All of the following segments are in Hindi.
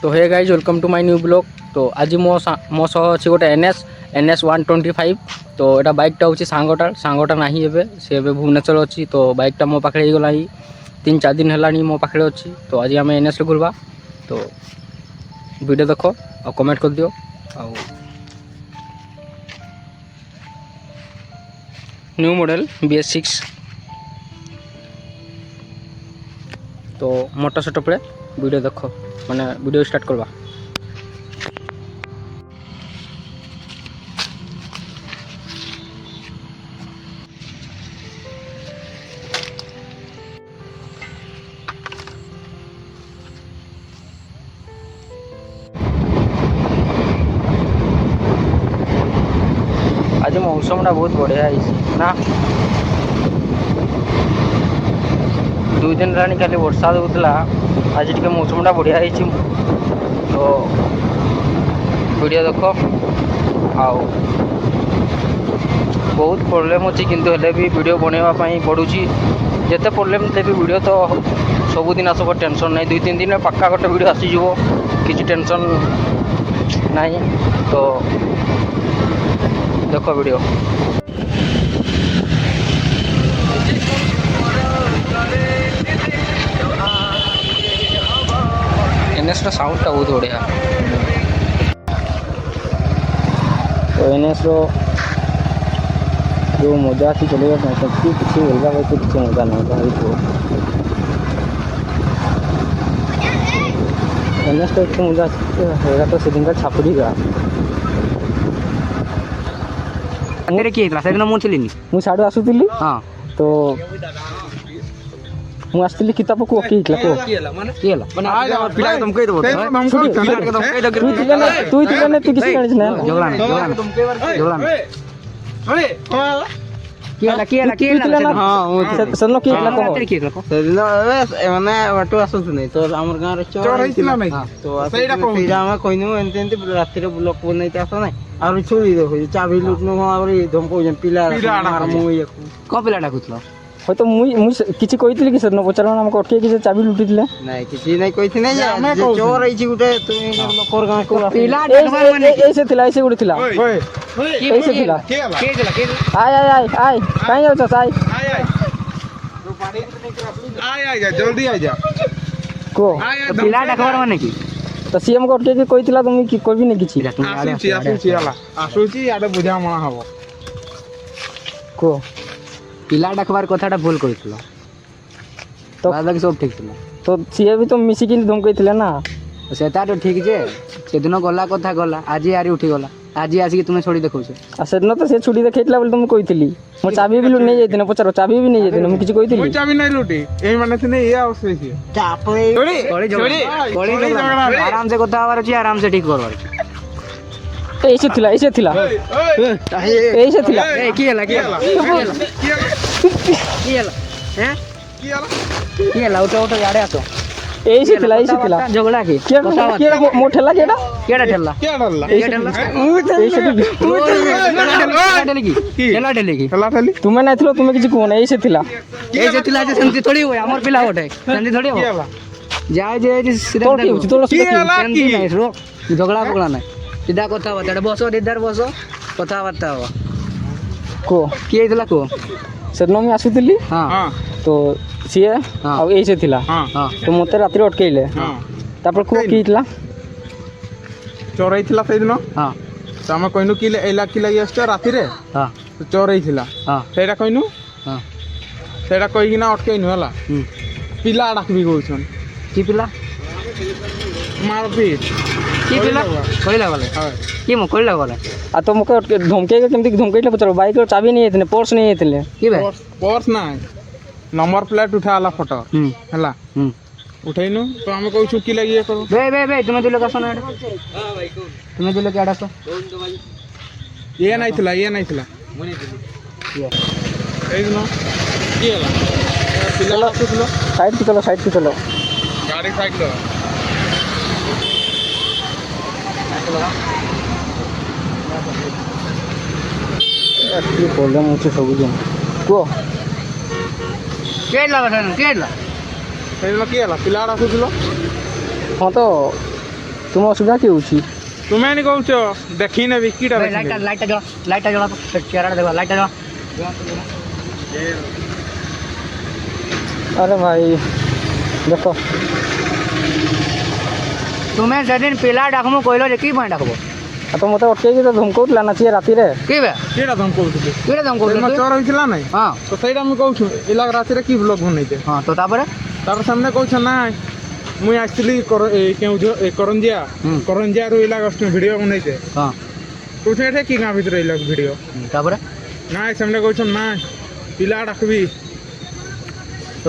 तो hey guys welcome to my new blog. तो आज मो सह अच्छी गोटे NS 125। तो यहाँ बाइकटा हूँ सांगटा ना सी भुवनेश्वर अच्छी। तो बाइकटा मो पाखे हो गला 3-4 दिन है मो पाखे अच्छी। तो आज आम NS घुरवा। तो वीडियो देख और कमेंट कर दियो। New model BS6। तो मोटर सेटअप रे वीडियो देख मैंने वीडियो स्टार्ट करवा। आज मौसमटा बहुत बढ़िया है ना। 2 दिन है खाली वर्षा होता। आज टे मौसमटा बढ़िया है। तो वीडियो देख आओ बहुत प्रोब्लेम अच्छी किंतु हेले भी वीडियो बनवाई पड़ुची। जिते प्रोब्लेम थे भी वीडियो तो सबुदिन आसब टेंशन नहीं। 2-3 दिन में पक्का गोटे वीडियो आसीज किसी टेंशन नहीं। तो देख वीडियो। NS साउंडटा बहुत बढ़िया। तो NS जो मजा अच्छी चलेगा किसी अलग वैसे किसी मजा नहीं भाई। तो NS तो एक मजा होगा तो से दिन का छापुरी का अंगरे किए क्लास एकदम मुछलिनी मु साडू आसुतिली। हां तो मु आसतिली किताब को की क्ला को केला माने आज पिला तुम कह दो तुम कह दो तू किसी गणित ना झगड़ा केला हां सनो केला को सेदिन माने वाटो आसुत नहीं। तो हमर गांव रे चोर हितला नहीं। तो सेडा हम कहिनु एंते राति रे ब्लॉक को नहीं आस नहीं और छोड़ी दे चाबी लुटनो और धमको जन पिला मार मुई को पिला डाकुतलो हो। तो मुई किछि कहितली कि सनो पचरा हम अटके कि चाबी लुटितले नहीं किछि नहीं कहिथि नहीं जे चोर आइछि गुटे तुम लोकर गांव को पिला डाकबार माने ऐसे गुटे थिला ऐसे थिला के आय काई जाउ छ आय तो पानी नहीं करा आय जा जल्दी आ जा को पिला डाकबार माने की। तो सीएम को अटके कहितला तुम कि कोई भी नहीं किछि आसुची आडे बुझा मणा हबो को पिला डाकबार कथाटा भूल कहितलो। तो बाकी सब ठीक थिला। तो सीए भी तो मिसी कि धमकैथिले ना सेटा तो ठीक जे से दिन गला कथा गला आज यारी उठी गला आज आसी तुम छोड़ी देखौ छे आ सेदिन तो से छुड़ी देखैतला बोल तुम कहितली मो चाबी भी लुट नहीं जाइतिन पचारो चाबी भी नहीं जाइतिन मु किछि कहितली मो चाबी नहीं लुटी एही माने से नहीं ये आवश्यक छै चापले छोड़ी आराम से कथा आवार छी आराम से ठीक करवार ऐसे थिला ए की हला हैं की हला उठो याडे आसो ऐसे थिला झगड़ा के क्या मोठला केडा ठेला तुम्हें नहीं थिलो तुम्हें किछि कोन ऐसे थिला जे सेंती थोड़ी होय हमर पिला होटे सेंती थोड़ी हो जाय जे सीधा नहीं रो झगड़ा पगड़ा नहीं सीधा कथा बात बसो दीदार बसो कथा बात हो को किए थिला को सेनो में आसुतली। हां तो सीए आ ऐसे थिला। हां तो मते रात्रि अटकेले। हां तापर को कीतला चोरई थिला से दिन। हां तो हम कहनु कि एला कि लागि आछो राति रे। हां तो चोरई थिला। हां सेटा कहनु। हां सेटा कहि ना अटकेनु हला पिला डाकबी कहछन की पिला मारपीट की पिला कहला वाले की मो कहला वाले आ तो मके धमके केमति धमकैले पचरो बाइक रो चाबी नहीं हेतने पर्स नहीं हेतले की बे पर्स ना नंबर प्लेट उठाला फोटो हला उठैनु तो हम कहू छु की लागि ये करो बे तुमे दिलो कसो ना हां भाई को तुमे दिलो केडा सो ये नहीं थिला मुनी दिलो ए दिनो की हला पिला उठलो साइड पे चलो गाड़ी साइड लो की प्रॉब्लम होचे सब दिन को केडला बसन केडला पिलाड़ा आसुथिलो हाँ तो तुम असुविधा कि होची तुम्हें नहीं कहूछ देखी ने विकीटा लाइट जला चेहरा देखो लाइट जला। अरे भाई देखो तुम्हें से दिन पिला डाकमु कहलो जे की पॉइंट डाकबो तो मत अटके तो धमकौला ना चाहिए राति रे की बे केडा तुम कहउतले केडा तुम कहलो चोर होइछला नै हां तो सैडा हम कहउछु इला राति रे की ब्लॉग बनैते हां तो तापर सामने कहउछ ना मुई एक्चुअली करंजिया रो इला गस्ट वीडियो बनैते हां कहउछ एठे की गां भीतर इला वीडियो तापर ना सामने कहउछ ना पिला डाकबी तो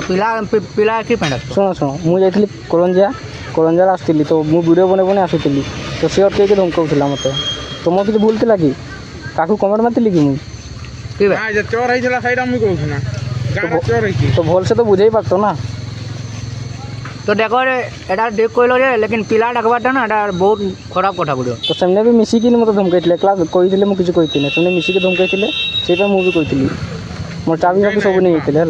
पिला की पॉइंट सुनो मु जाइथली कोलंजिया आसती तो मु वीडियो बने आसुली तो सी अटके धमकाउला मत तो मो कि भूल थी कि काकू कमेंट मारती कि मुझे ना जे चोर होइछला सैडा मुई कहउछ ना गां चोर होइछि तो भल से तो बुझे पारतो ना तो देखो एटा देख कहलो जे लेकिन पिला डाकबाटा ना एटा बहुत खराब कथा गुडो तो सेमने भी मिसिकी मत धमकाइले क्लास कहीले मुझे किसी कही सेमने मिसिकी धमकाइले से मुझे कही मोर चाबी सब नहीं होते है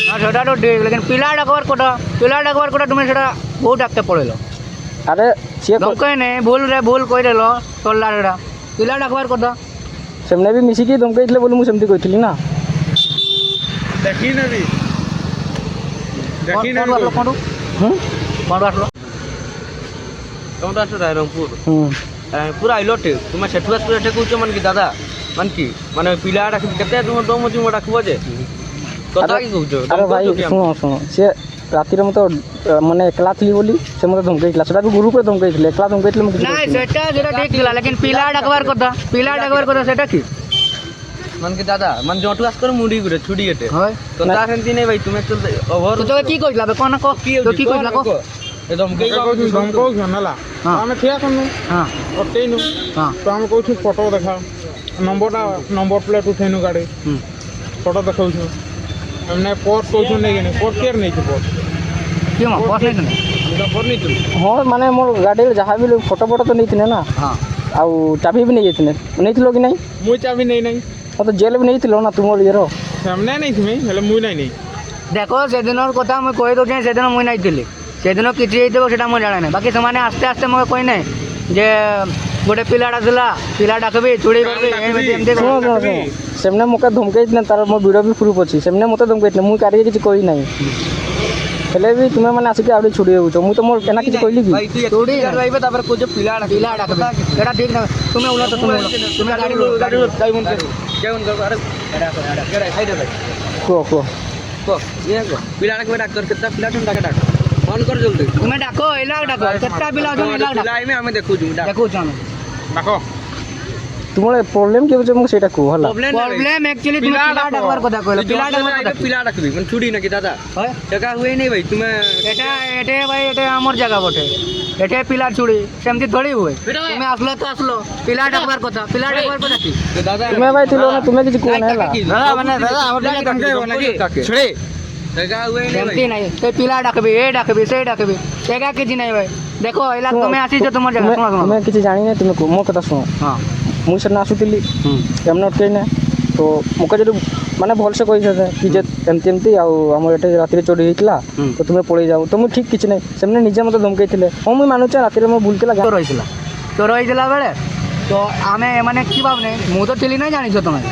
हाँ सेटा तो ठीक लेकिन पिला डाकबार कथा तुम्हें सेटा बहुत डाकते पड़ेलो अरे सी धमकाई नहीं भूल कही देलो चलला सेटा पिला डाकबार कथा सेमने भी मिसिकी धमकाइले बोली मुझे सेमती कही ना देखी ने भी देखी ने कौन आसलो कौन आसलो रायरंगपुर पूरा आइलो टे तुम्हें सेठु पूरा ठे कहूछ मन की दादा मन की माने पिला डाक केते तुम दो मजु म डाकबो जे कथा की कहूछ अरे भाई सुनो से राति रे मत माने एकला थी बोली से मत धमकाइला सेटा भी ग्रुप रे धमकाइले एकला धमकाइले म नहीं सेटा जेटा ठीक थिला लेकिन पिला डाकबार कथा सेटा की मन के दादा मन जोटू आस कर मुड़ी गुरे छुड़ी गेटे होय तो ता सेंती नहीं भाई तुम्हें चल ओवर तो की कहला बे कोन को की कहला को ए धमकाउ नला हम ठिया कनु हां ओटेनु हां तो हम कहू फोटो देखा नंबर प्लेट उठेनु गाड़ी फोटो देखाउ हमने पोर्ट कहू नहीं पोर्ट केयर नहीं पोर्ट क्यों पोर्ट नहीं हाँ माने मोर गाड़ी जहाँ भी फोटो तो नहीं थे ना हाँ आउ चाबी भी नहीं जाते नहीं थी कि नहीं मुई चाबी नहीं हाँ तो जेल भी नहीं थी ना तुम ये सामने नहीं थी हेले मुई नहीं देखो से दिन कथा मुझे कही दौर से दिन मुई नहीं थी से दिन किसी होता मुझे जाना नहीं बाकी से आस्ते आस्ते मुझे कही ना जे गोटे पिला डाकबी चूड़ी सेमने मौका धमकाई तार मो वीडियो भी प्रूफ अच्छी सेमने मत धमकाई मुझे कार्य किसी कही ना हेले भी तुम्हें मैंने आसिक आउट छुड़ी होछ मु तो मोर केना किछ कहली कि छुड़ी करबाइबे तापर को जो पिला डाकबे एटा ठीक ना तुम्हें उला तो तुम्हें गाड़ी जाइबन कर अरे एड़ा खाइ दे भाई को ये को पिला डाकबे डाक्टर केता पिला तुम डाक फोन कर जल्दी तुम्हें डाको इला डाको केता पिला जो इला डाक में हमें देखू हम डाको तुम्हारे प्रॉब्लम के वजह से सेटा को हला प्रॉब्लम एक्चुअली तुम पिला डाकबार कथा कहलो पिला डाकबी मन छुड़ी ना कि दादा होय जगह हुए नहीं भाई तुम्हें एटे भाई एटे हमर जगह बटे एटे पिला छुड़ी सेमती थोड़ी हुए तुम्हें आसलो पिला डाकबार कथा की दादा तुम्हें भाई थिलो ना तुम्हें किछ को ना हला दादा माने दादा हमर जगह धमके हो ना कि छुड़ी जगह हुए नहीं तो पिला डाकबी से डाकबी जगह किछ नहीं भाई देखो इला तुम्हें आसी जो तुमर जगह सुनो मैं किछ जानि नै तुम्हें मो कथा सुनो हां मुझे से आसुली एम नट कहीं तो मुझे जो माने भल से कही कि एमती आम ये राति चोरी होता तो तुम्हें पड़े जाओ तो मुझे ठीक किसी नहीं से निजे मत धमकई हाँ मुझे मानुचे राति में भूलता चोर होता बेले तो आम एने कि भावने मुझे तो थी ना जानी तुम्हें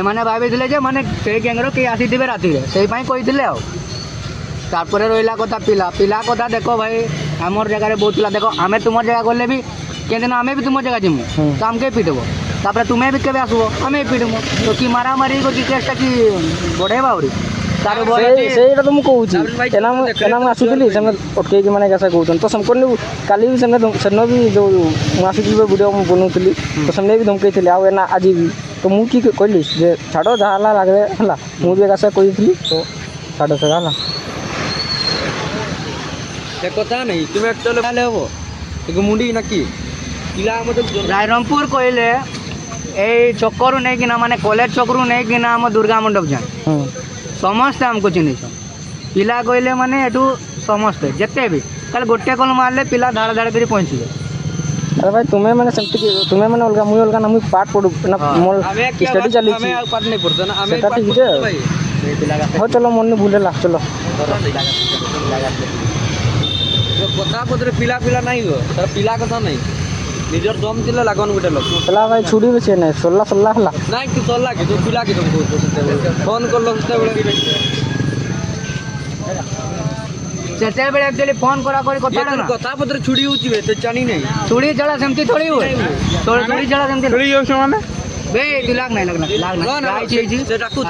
एने भाई माने से गैंगर किए आसी राति से कही तापर रहा कथा पिला कथा देखो भाई आमर जगह बहुत पिला देखो आम तुम जगह गले भी केदिन आम भी तुम जगह जीमु तो आमके पिटब तापर तुम्हें भी केबे आसबो आम पिटमु तो कि मारा मारी को केसटा कि बढ़ेबा आउरी सेटा तो मुझे कहूँ आसुली से अटके मैंने कैसे कहते तो संपूर्ण काली भी सेन भी जो आसुली वीडियो बनौली तो सेमने भी धमकई आना आज भी तो मुझे कहली जे छाड़ जहाँ लगे है मुझे कैसे कही तो छाड़ से कथा नहीं तुम्हें हम मुंडी ना कि रायरंगपुर कहले ए चक्कर नहीं कि माने कॉलेज चक्रू नहीं कि आम दुर्गा मंडप जाए समस्ते आमको चिन्ह पिला कहले माने एटू समस्ते जिते भी कल गोटे कल मारे पिला धाड़ धाड़ कर पहुँचे अरे भाई तुम्हें मैंने तुम्हें मैंने अलग मुझे अलग ना मुझे पाठ पढ़ू ना मोर स्टडी चली पाठ नहीं पढ़ते ना ठीक है हो चलो मन नहीं भूलेला चलो କଥା ପଦରେ ପିଲା ପିଲା ନାହିଁ ଗୋ ତାର ପିଲା କଥା ନାହିଁ ନିଜର ଦମ ଥିଲେ ଲାଗନ ଗୋଟେ ଲୋକ ହେଲା ଭାଇ ଛୁଡ଼ି ବେଶୀ ନାହିଁ ସରିଲା ସରିଲା ହେଲା ନାଇଁ କି ସରିଲା କି ତୁ ପିଲା କି ତମକୁ କହୁଛ ସେତେବେଳେ ଫୋନ କଲ ସେତେବେଳେ ସେତେବେଳେ ଆକ୍ଚୁଆଲି ଫୋନ୍ କରା କରି କଥା ନା କଥା ପଦରେ ଛୁଡ଼ି ହେଉଛି ବେ ତ ଜାଣି ନାହିଁ ଛୁଡ଼ି ଜଳା ସେମିତି ଥୋଡ଼ି ହୁଏ ଛୁଡ଼ି ଜଳା ସେମିତି ଖେଳି ଯାଉଛ ମାନେ ବେ ତୁ ଲାଗ ନାହିଁ ଲାଗ ନାହିଁ ସେଟା କୁ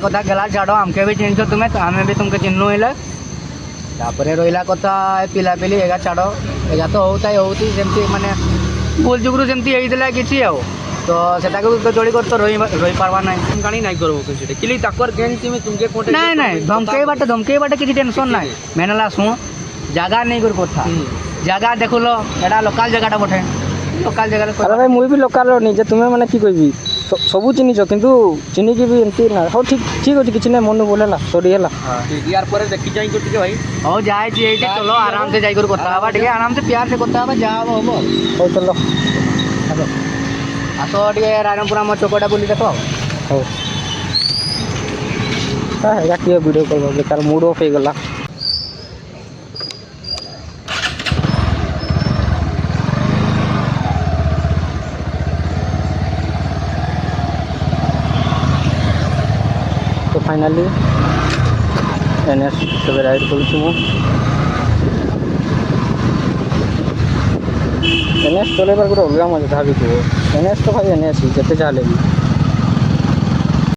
କଥା ଗଲା ଛାଡ଼ ଆମକେ ବି ଚିହ୍ନିଛ ତୁମେ ଆମେ ବି ତୁମକେ ଚିହ୍ନୁ ହେଲେ ତାପରେ ରହିଲା କଥା ପିଲାପିଲି ଏଗା ଛାଡ଼ ଏଗା ତ ହଉଛି ସେମିତି ମାନେ ଭୁଲ ଯୁଗରୁ ସେମିତି ହେଇଥିଲା କିଛି ଆଉ ତ ସେଟାକୁ ଯୋଡ଼ି କରି ତ ରହିପାରବା ନାହିଁ କାଣି ନାଇଁ କରବ ସେଟା କିଲି ତାକର ଗେନ୍ টিমে ତୁମକେ କୋଟେ ନାଇଁ ନାଇଁ ଧମକେଇବାଟା କିଛି ଟେନସନ୍ ନାହିଁ ମେନ୍ ହେଲା ଶୁଣ ଜାଗା ନେଇ କରି କଥା ଜାଗା ଦେଖୁଲ ଏଟା ଲୋକାଲ୍ ଜାଗାଟା ବଠେ লোকাল জায়গায় আরে ভাই মুই বি লোকাল নিজে তুমি মানে কি কইবি সবু চিনিছ কিন্তু চিনিকি বি এমতি না হও ঠিক ঠিক আছে কিছু না মন বলেলা সরি হেলা ইয়ার পরে দেখি যাই কো টিকে ভাই হও যাই জি এইটা চলো আরাম সে যাই করে কথা হবা টিকে আরাম সে প্यार से কথা হবা যা হবো হবো হও চলো আসো আসো টিকে রায়রমপুর আমার চকটা বলি দেখো হও হ্যাঁ এটা কি ভিডিও কল বেকার মুড অফ হয়ে গলা फाइनाली एनएस सब राइड करूँ एनएस चलेबार गोटे अलग मजा भाभी एनएस तो भाई एनएस जिते चले भी